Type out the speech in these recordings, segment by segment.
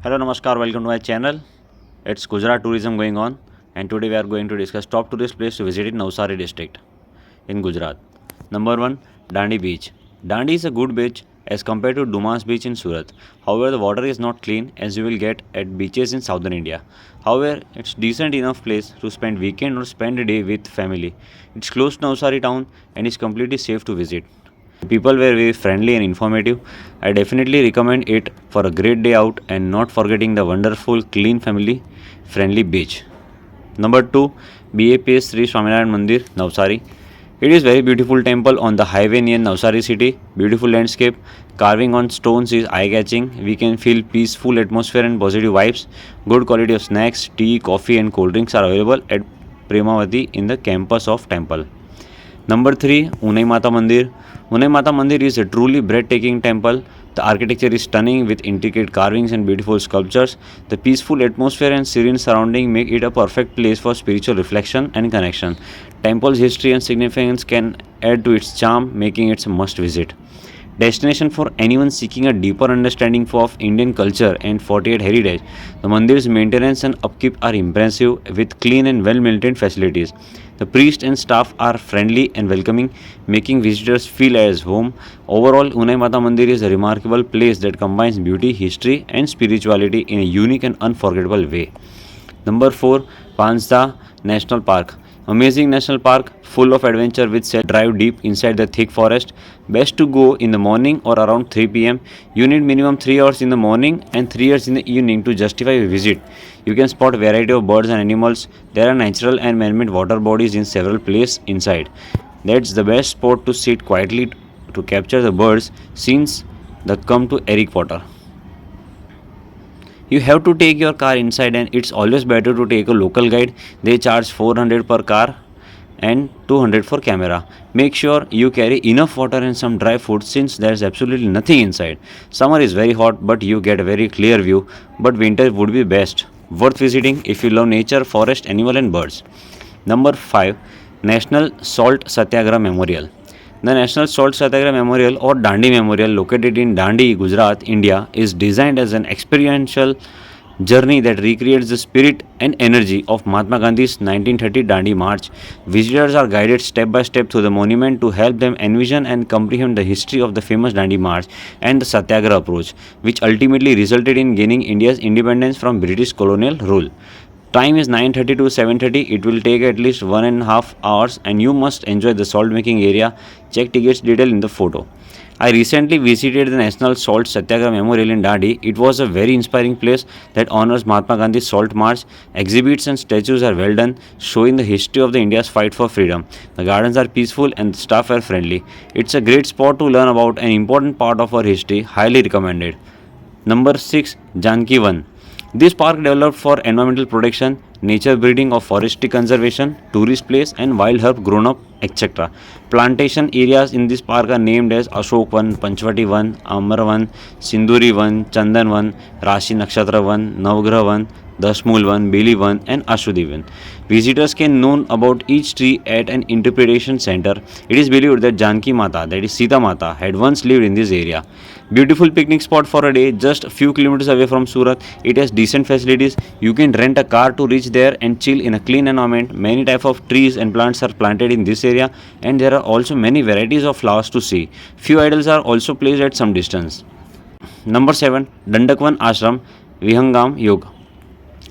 Hello, Namaskar. Welcome to my channel. It's Gujarat tourism going on, and today we are going to discuss top tourist place to visit in Navsari district in Gujarat. Number one, Dandi Beach. Dandi is a good beach as compared to Dumas Beach in Surat. However, the water is not clean as you will get at beaches in southern India. However, it's decent enough place to spend weekend or spend a day with family. It's close to Navsari town and is completely safe to visit. People were very friendly and informative. I definitely recommend it for a great day out and not forgetting the wonderful, clean, family friendly beach. Number 2, BAPS Sri Swaminarayan Mandir, Navsari. It is very beautiful temple on the highway near Navsari city. Beautiful landscape, carving on stones is eye-catching. We can feel peaceful atmosphere and positive vibes. Good quality of snacks, tea, coffee and cold drinks are available at Premavati in the campus of temple. Number 3, Unai Mata Mandir. Unai Mata Mandir is a truly breathtaking temple. The architecture is stunning with intricate carvings and beautiful sculptures. The peaceful atmosphere and serene surrounding make it a perfect place for spiritual reflection and connection. Temple's history and significance can add to its charm, making it a must visit. Destination for anyone seeking a deeper understanding of Indian culture and 48 heritage. The mandir's maintenance and upkeep are impressive with clean and well-maintained facilities. The priest and staff are friendly and welcoming, making visitors feel as home. Overall, Unai Mata Mandir is a remarkable place that combines beauty, history, and spirituality in a unique and unforgettable way. Number 4, Pansda National Park. Amazing national park full of adventure with set drive deep inside the thick forest. Best to go in the morning or around 3 pm. You need minimum 3 hours in the morning and 3 hours in the evening to justify a visit. You can spot variety of birds and animals. There are natural and man-made water bodies in several places inside. That's the best spot to sit quietly to capture the birds since the come to Eric Potter. You have to take your car inside and it's always better to take a local guide. They charge 400 per car and 200 for camera. Make sure you carry enough water and some dry food since there's absolutely nothing inside. Summer is very hot but you get a very clear view, but winter would be best. Worth visiting if you love nature, forest, animal and birds. Number 5, National Salt Satyagraha Memorial. The National Salt Satyagraha Memorial or Dandi Memorial located in Dandi, Gujarat, India is designed as an experiential journey that recreates the spirit and energy of Mahatma Gandhi's 1930 Dandi March. Visitors are guided step by step through the monument to help them envision and comprehend the history of the famous Dandi March and the Satyagraha approach, which ultimately resulted in gaining India's independence from British colonial rule. Time is 9:30 to 7:30. It will take at least 1.5 hours and you must enjoy the salt making area. Check tickets detail in the photo. I recently visited the National Salt Satyagraha Memorial in Dandi. It was a very inspiring place that honors Mahatma Gandhi's Salt March. Exhibits and statues are well done, showing the history of the India's fight for freedom. The gardens are peaceful and the staff are friendly. It's a great spot to learn about an important part of our history. Highly recommended. Number 6, Janki Van. This park developed for environmental protection, nature breeding of forestry conservation, tourist place and wild herb grown up, etc. Plantation areas in this park are named as Ashok Van, Panchvati Van, Amar Van, Sinduri Van, Chandan Van, Rashi Nakshatra Van, Navgrah Van, Dashmul Van, Beli Van and Ashudi Van. Visitors can know about each tree at an interpretation center. It is believed that Janki Mata, that is Sita Mata, had once lived in this area. Beautiful picnic spot for a day, just a few kilometers away from Surat. It has decent facilities. You can rent a car to reach there and chill in a clean environment. Many types of trees and plants are planted in this area and there are also many varieties of flowers to see. Few idols are also placed at some distance. Number 7, Dandakwan Ashram, Vihangam Yoga.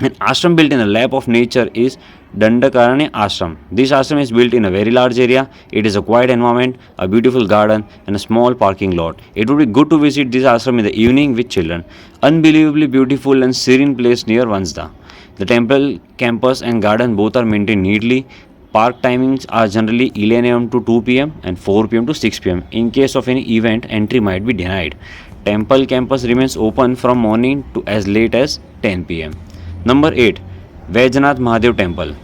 An ashram built in the lap of nature is Dandakaranya Ashram. This ashram is built in a very large area. It is a quiet environment, a beautiful garden and a small parking lot. It would be good to visit this ashram in the evening with children. Unbelievably beautiful and serene place near Vansda. The temple, campus and garden both are maintained neatly. Park timings are generally 11 am to 2 pm and 4 pm to 6 pm. In case of any event, entry might be denied. Temple campus remains open from morning to as late as 10 pm. Number 8, Vaidjanath Mahadev Temple.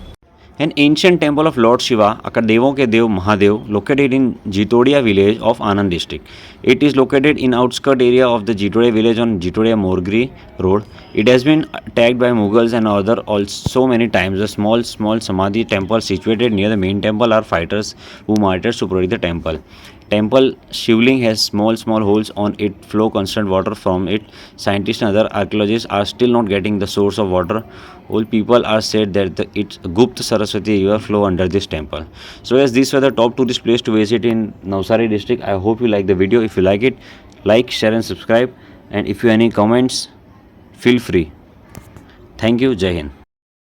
An ancient temple of Lord Shiva, Akadevo ke Dev Mahadev, located in Jitodia village of Anand district. It is located in outskirt area of the Jitodia village on Jitodia Morgri road. It has been attacked by Mughals and other also many times. The small Samadhi temple situated near the main temple are fighters who martyred to protect the temple. Temple Shivling has small holes on it, flow constant water from it. Scientists and other archaeologists are still not getting the source of water. All people are said that it's Gupta Saraswati river flow under this temple. So yes, these were the top tourist place to visit in Navsari district. I hope you like the video. If you like it, like, share and subscribe. And if you have any comments, feel free. Thank you. Jai Hind.